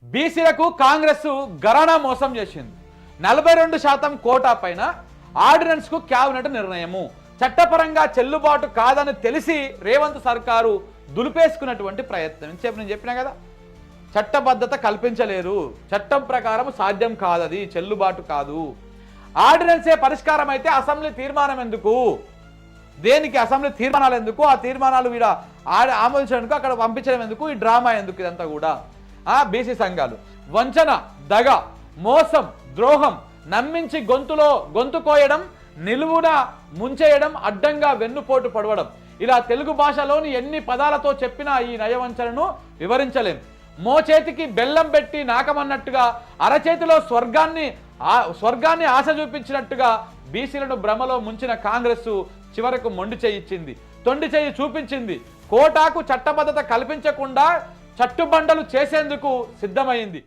బీసీలకు కాంగ్రెస్ గరానా మోసం చేసింది. 42% కోటా పైన ఆర్డినెన్స్ కు క్యాబినెట్ నిర్ణయము చట్టపరంగా చెల్లుబాటు కాదని తెలిసి రేవంత్ సర్కారు దులిపేసుకున్నటువంటి ప్రయత్నం. నేను చెప్పినా కదా, చట్టబద్ధత కల్పించలేరు, చట్టం ప్రకారం సాధ్యం కాదది, చెల్లుబాటు కాదు. ఆర్డినెన్సే పరిష్కారం అయితే అసెంబ్లీ తీర్మానం ఎందుకు? దేనికి అసెంబ్లీ తీర్మానాలు ఎందుకు? ఆ తీర్మానాలు వీడ ఆమోదించడానికి అక్కడ పంపించడం ఎందుకు? ఈ డ్రామా ఎందుకు? ఇదంతా కూడా బీసీ సంఘాలు వంచన, దగ, మోసం, ద్రోహం, నమ్మించి గొంతు కోయడం, నిలువున ముంచేయడం, అడ్డంగా వెన్నుపోటు పడవడం, ఇలా తెలుగు భాషలోని ఎన్ని పదాలతో చెప్పినా ఈ నయవంచనను వివరించలేం. మోచేతికి బెల్లం పెట్టి నాకమన్నట్టుగా అరచేతిలో స్వర్గాన్ని ఆశ చూపించినట్టుగా బీసీలను భ్రమలో ముంచిన కాంగ్రెస్ చివరకు మొండి చేయి ఇచ్చింది, తొండి చేయి చూపించింది. కోటాకు చట్టబద్ధత కల్పించకుండా చట్టుబండలు చేసేందుకు సిద్ధమైంది.